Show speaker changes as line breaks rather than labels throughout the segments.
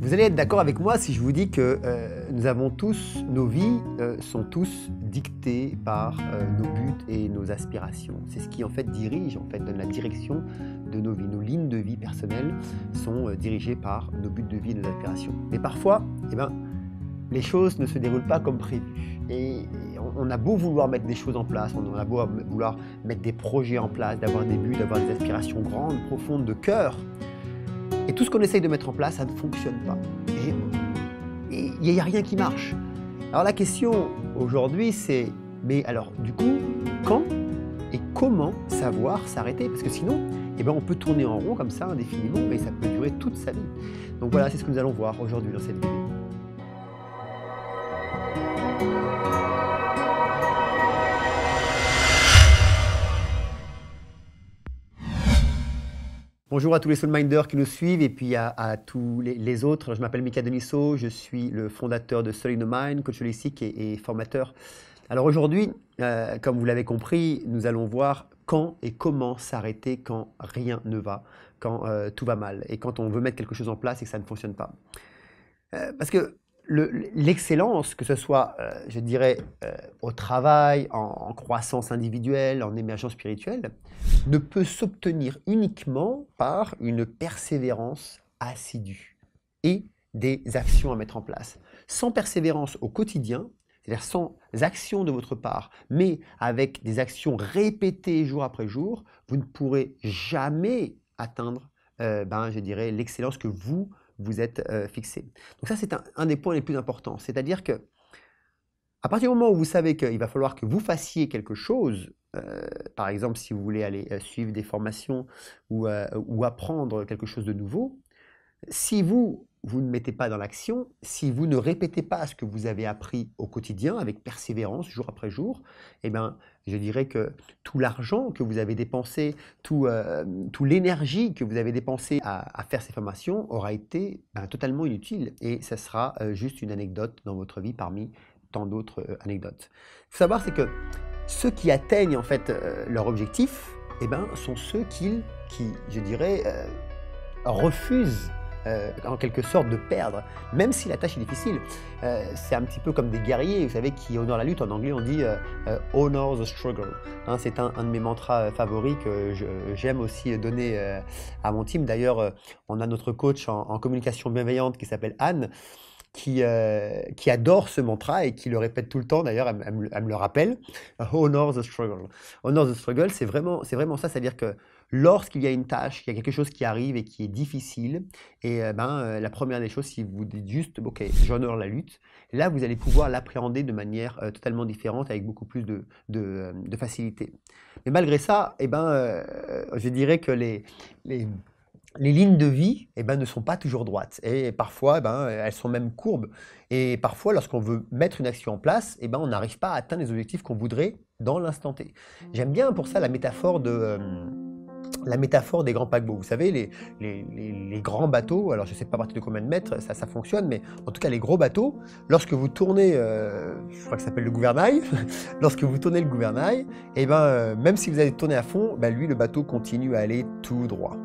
Vous allez être d'accord avec moi si je vous dis que nous avons tous, nos vies sont tous dictées par nos buts et nos aspirations. C'est ce qui en fait dirige, donne la direction de nos vies. Nos lignes de vie personnelles sont dirigées par nos buts de vie et nos aspirations. Mais parfois, les choses ne se déroulent pas comme prévu. Et on a beau vouloir mettre des choses en place, on a beau vouloir mettre des projets en place, d'avoir des buts, d'avoir des aspirations grandes, profondes, de cœur. Et tout ce qu'on essaye de mettre en place, ça ne fonctionne pas. Et il n'y a rien qui marche. Alors la question aujourd'hui, c'est, mais alors du coup, quand et comment savoir s'arrêter? Parce que sinon, on peut tourner en rond comme ça indéfiniment et ça peut durer toute sa vie. Donc voilà, c'est ce que nous allons voir aujourd'hui dans cette vidéo. Bonjour à tous les Soulminders qui nous suivent et puis à tous les autres. Je m'appelle Mika Deniso, je suis le fondateur de Soul in the Mind, coach holistique et formateur. Alors aujourd'hui, comme vous l'avez compris, nous allons voir quand et comment s'arrêter quand rien ne va, quand tout va mal et quand on veut mettre quelque chose en place et que ça ne fonctionne pas. Parce que l'excellence, que ce soit, je dirais, au travail, en croissance individuelle, en émergence spirituelle, ne peut s'obtenir uniquement par une persévérance assidue et des actions à mettre en place. Sans persévérance au quotidien, c'est-à-dire sans action de votre part, mais avec des actions répétées jour après jour, vous ne pourrez jamais atteindre, je dirais, l'excellence que vous êtes fixé. Donc ça, c'est un des points les plus importants. C'est-à-dire que à partir du moment où vous savez qu'il va falloir que vous fassiez quelque chose, par exemple, si vous voulez aller suivre des formations ou apprendre quelque chose de nouveau, si vous ne mettez pas dans l'action, si vous ne répétez pas ce que vous avez appris au quotidien avec persévérance jour après jour, je dirais que tout l'argent que vous avez dépensé, tout l'énergie que vous avez dépensé à faire ces formations aura été totalement inutile et ça sera juste une anecdote dans votre vie parmi tant d'autres anecdotes. Il faut savoir, c'est que ceux qui atteignent en fait leur objectif, sont ceux qui je dirais, refusent en quelque sorte de perdre, même si la tâche est difficile. C'est un petit peu comme des guerriers, vous savez, qui honorent la lutte. En anglais, on dit honor the struggle. C'est un de mes mantras favoris que j'aime aussi donner à mon team. D'ailleurs, on a notre coach en communication bienveillante qui s'appelle Anne, qui adore ce mantra et qui le répète tout le temps. D'ailleurs, elle me le rappelle. Honor the struggle. Honor the struggle, c'est vraiment ça. C'est-à-dire que lorsqu'il y a une tâche, qu'il y a quelque chose qui arrive et qui est difficile, et la première des choses, si vous dites juste, ok, j'honore la lutte, là, vous allez pouvoir l'appréhender de manière totalement différente, avec beaucoup plus de facilité. Mais malgré ça, je dirais que les lignes de vie ne sont pas toujours droites et parfois elles sont même courbes et parfois lorsqu'on veut mettre une action en place on n'arrive pas à atteindre les objectifs qu'on voudrait dans l'instant T. J'aime bien pour ça la métaphore des grands paquebots. Vous savez, les grands bateaux, alors je ne sais pas à partir de combien de mètres ça fonctionne, mais en tout cas les gros bateaux, lorsque vous tournez, je crois que ça s'appelle le gouvernail, lorsque vous tournez le gouvernail, même si vous allez tourner à fond, lui le bateau continue à aller tout droit.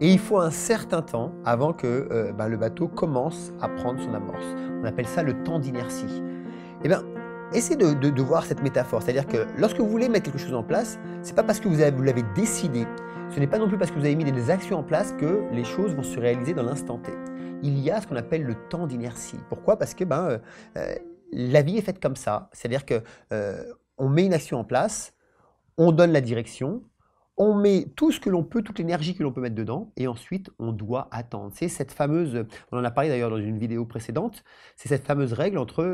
Et il faut un certain temps avant que le bateau commence à prendre son amorce. On appelle ça le temps d'inertie. Essayez de voir cette métaphore. C'est-à-dire que lorsque vous voulez mettre quelque chose en place, ce n'est pas parce que vous l'avez décidé, ce n'est pas non plus parce que vous avez mis des actions en place que les choses vont se réaliser dans l'instant T. Il y a ce qu'on appelle le temps d'inertie. Pourquoi? Parce que la vie est faite comme ça. C'est-à-dire qu'on met une action en place, on donne la direction, on met tout ce que l'on peut, toute l'énergie que l'on peut mettre dedans, et ensuite on doit attendre. C'est cette fameuse, on en a parlé d'ailleurs dans une vidéo précédente, c'est cette fameuse règle entre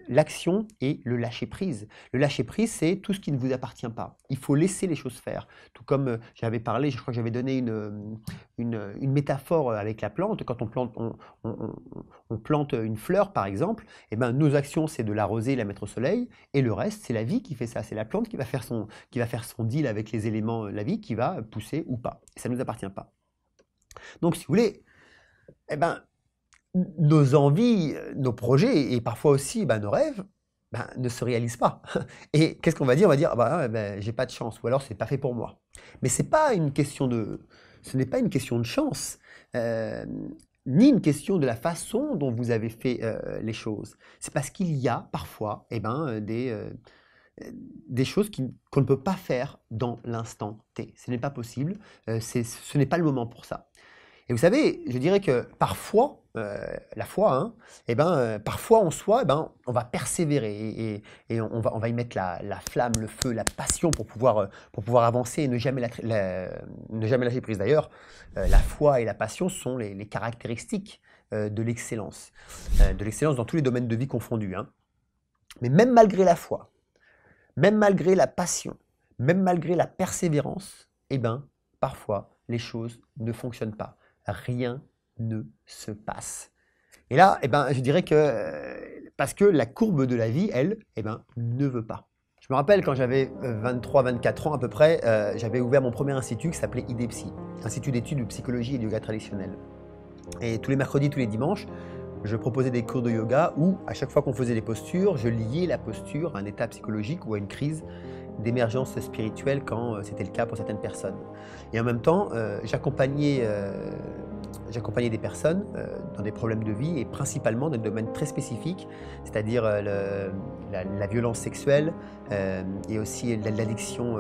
l'action et le lâcher-prise. Le lâcher-prise, c'est tout ce qui ne vous appartient pas. Il faut laisser les choses faire. Tout comme j'avais parlé, je crois que j'avais donné une métaphore avec la plante. Quand on plante une fleur, par exemple, nos actions, c'est de l'arroser, la mettre au soleil, et le reste, c'est la vie qui fait ça. C'est la plante qui va faire son deal avec les éléments, la vie qui va pousser ou pas. Et ça ne nous appartient pas. Donc, si vous voulez, nos envies, nos projets et parfois aussi nos rêves ne se réalisent pas. Et qu'est-ce qu'on va dire? On va dire, j'ai pas de chance, ou alors c'est pas fait pour moi. Mais ce n'est pas une question de chance. ni une question de la façon dont vous avez fait les choses. C'est parce qu'il y a parfois des choses qu'on ne peut pas faire dans l'instant T. Ce n'est pas possible, ce n'est pas le moment pour ça. Et vous savez, je dirais que parfois, la foi, hein, parfois en soi, on va persévérer et on va y mettre la flamme, le feu, la passion pour pouvoir avancer et ne jamais lâcher prise. D'ailleurs, la foi et la passion sont les caractéristiques de l'excellence dans tous les domaines de vie confondus, hein. Mais même malgré la foi, même malgré la passion, même malgré la persévérance, parfois les choses ne fonctionnent pas. Rien ne se passe. Et là, je dirais que parce que la courbe de la vie, elle, ne veut pas. Je me rappelle quand j'avais 23-24 ans à peu près, j'avais ouvert mon premier institut qui s'appelait IDEPSI, Institut d'études de psychologie et de yoga traditionnel. Et tous les mercredis, tous les dimanches, je proposais des cours de yoga où, à chaque fois qu'on faisait les postures, je liais la posture à un état psychologique ou à une crise d'émergence spirituelle quand c'était le cas pour certaines personnes. Et en même temps, j'accompagnais des personnes dans des problèmes de vie et principalement dans des domaines très spécifiques, c'est-à-dire la violence sexuelle et aussi l'addiction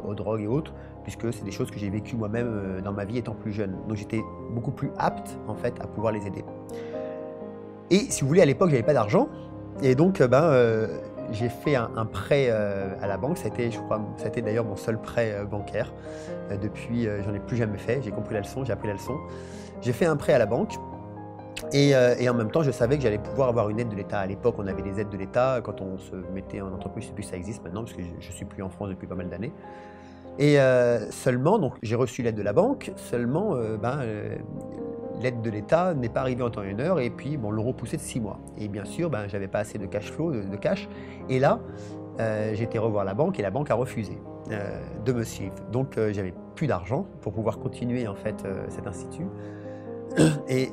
aux drogues et autres, puisque c'est des choses que j'ai vécues moi-même dans ma vie étant plus jeune. Donc j'étais beaucoup plus apte en fait à pouvoir les aider. Et si vous voulez, à l'époque, j'avais pas d'argent et donc j'ai fait un prêt à la banque. Ça a été d'ailleurs mon seul prêt bancaire. Depuis, j'en ai plus jamais fait. J'ai compris la leçon, j'ai appris la leçon. J'ai fait un prêt à la banque et en même temps, je savais que j'allais pouvoir avoir une aide de l'État. À l'époque, on avait des aides de l'État quand on se mettait en entreprise. Je ne sais plus si ça existe maintenant parce que je ne suis plus en France depuis pas mal d'années. Et seulement, donc j'ai reçu l'aide de la banque. Seulement, l'aide de l'État n'est pas arrivée en temps et en heure et puis on l'a repoussé de 6 mois. Et bien sûr, j'avais pas assez de cash flow, de cash. Et là, j'ai été revoir la banque et la banque a refusé de me suivre. Donc j'avais plus d'argent pour pouvoir continuer en fait cet institut. Et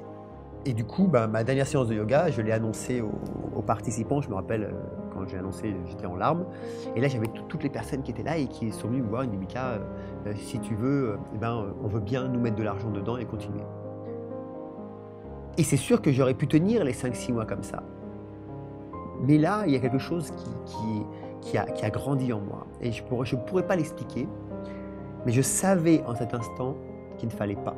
du coup, ma dernière séance de yoga, je l'ai annoncé aux participants. Je me rappelle, quand j'ai annoncé, j'étais en larmes. Et là, j'avais toutes les personnes qui étaient là et qui sont venues me voir. Ils me disent, Mika, si tu veux, on veut bien nous mettre de l'argent dedans et continuer. Et c'est sûr que j'aurais pu tenir les 5-6 mois comme ça. Mais là, il y a quelque chose qui a grandi en moi. Et je ne pourrais pas l'expliquer, mais je savais en cet instant qu'il ne fallait pas.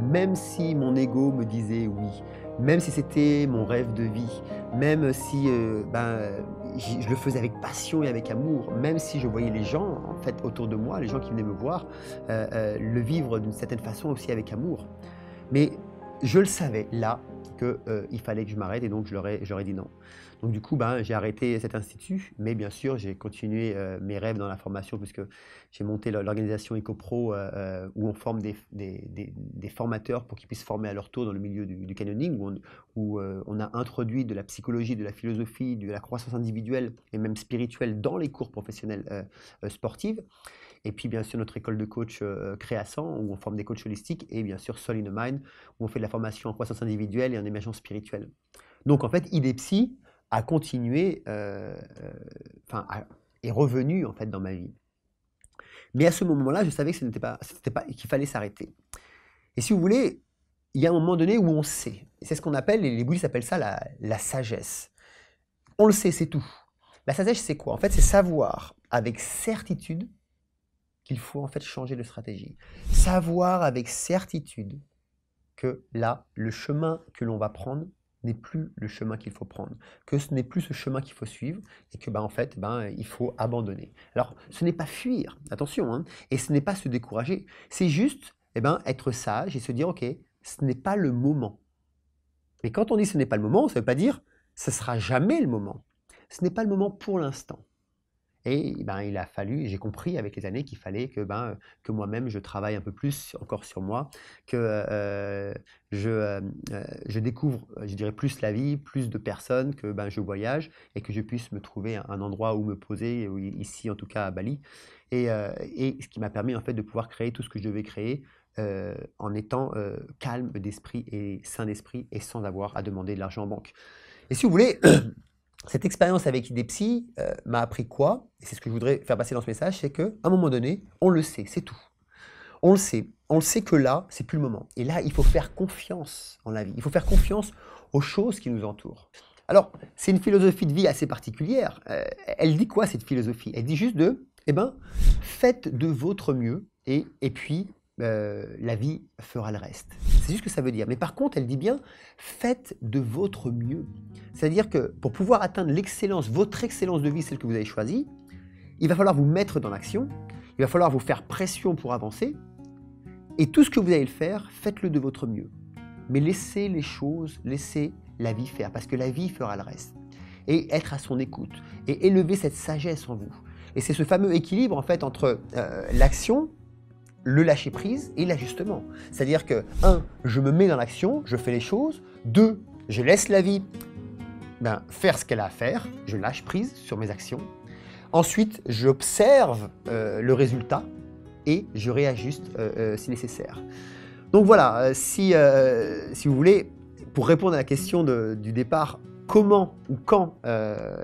Même si mon ego me disait oui, même si c'était mon rêve de vie, même si je le faisais avec passion et avec amour, même si je voyais les gens en fait autour de moi, les gens qui venaient me voir, le vivre d'une certaine façon aussi avec amour. Mais je le savais là qu'il fallait que je m'arrête et donc j'aurais dit non. Donc du coup, j'ai arrêté cet institut, mais bien sûr, j'ai continué mes rêves dans la formation puisque j'ai monté l'organisation EcoPro où on forme des formateurs pour qu'ils puissent former à leur tour dans le milieu du canyoning, où on a introduit de la psychologie, de la philosophie, de la croissance individuelle et même spirituelle dans les cours professionnels sportifs. Et puis bien sûr notre école de coach Créasan où on forme des coachs holistiques et bien sûr Soul in the Mind où on fait de la formation en croissance individuelle et en émergence spirituelle. Donc en fait IDEPSI a continué, est revenu en fait dans ma vie. Mais à ce moment-là, je savais que qu'il fallait s'arrêter. Et si vous voulez, il y a un moment donné où on sait. C'est ce qu'on appelle, les bouddhistes appellent ça la sagesse. On le sait, c'est tout. La sagesse, c'est quoi? En fait, c'est savoir avec certitude qu'il faut en fait changer de stratégie. Savoir avec certitude que là, le chemin que l'on va prendre n'est plus le chemin qu'il faut prendre, que ce n'est plus ce chemin qu'il faut suivre et que en fait, il faut abandonner. Alors, ce n'est pas fuir, attention, hein, et ce n'est pas se décourager, c'est juste être sage et se dire, ok, ce n'est pas le moment. Mais quand on dit ce n'est pas le moment, ça ne veut pas dire ce sera jamais le moment. Ce n'est pas le moment pour l'instant. Et il a fallu, j'ai compris avec les années qu'il fallait que moi-même je travaille un peu plus encore sur moi, que je découvre, je dirais, plus la vie, plus de personnes, que je voyage et que je puisse me trouver un endroit où me poser, ici en tout cas à Bali. Et ce qui m'a permis en fait de pouvoir créer tout ce que je devais créer en étant calme d'esprit et sain d'esprit et sans avoir à demander de l'argent en banque. Et si vous voulez, cette expérience avec IDEPSI m'a appris quoi? Et c'est ce que je voudrais faire passer dans ce message, c'est qu'à un moment donné, on le sait, c'est tout. On le sait que là, c'est plus le moment. Et là, il faut faire confiance en la vie. Il faut faire confiance aux choses qui nous entourent. Alors, c'est une philosophie de vie assez particulière. Elle dit quoi, cette philosophie? Elle dit juste eh ben, faites de votre mieux et puis la vie fera le reste. C'est juste ce que ça veut dire. Mais par contre, elle dit bien, faites de votre mieux. C'est-à-dire que pour pouvoir atteindre l'excellence, votre excellence de vie, celle que vous avez choisie, il va falloir vous mettre dans l'action, il va falloir vous faire pression pour avancer, et tout ce que vous allez le faire, faites-le de votre mieux. Mais laissez les choses, laissez la vie faire, parce que la vie fera le reste. Et être à son écoute, et élever cette sagesse en vous. Et c'est ce fameux équilibre en fait entre l'action, le lâcher-prise et l'ajustement. C'est-à-dire que 1, je me mets dans l'action, je fais les choses. 2, je laisse la vie faire ce qu'elle a à faire, je lâche prise sur mes actions. Ensuite, j'observe le résultat et je réajuste si nécessaire. Donc voilà, si vous voulez, pour répondre à la question du départ, comment ou quand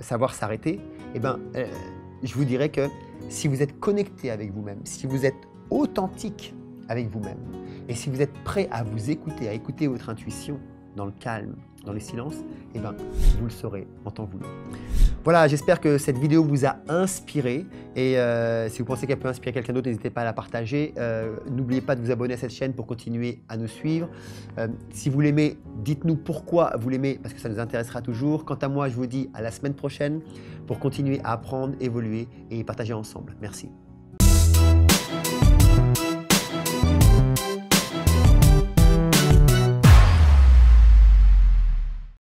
savoir s'arrêter, je vous dirais que si vous êtes connecté avec vous-même, si vous êtes authentique avec vous-même, et si vous êtes prêt à vous écouter, à écouter votre intuition dans le calme, dans le silence, vous le saurez en temps voulu. Voilà, j'espère que cette vidéo vous a inspiré et si vous pensez qu'elle peut inspirer quelqu'un d'autre, n'hésitez pas à la partager. N'oubliez pas de vous abonner à cette chaîne pour continuer à nous suivre. Si vous l'aimez, dites-nous pourquoi vous l'aimez parce que ça nous intéressera toujours. Quant à moi, je vous dis à la semaine prochaine pour continuer à apprendre, évoluer et partager ensemble. Merci.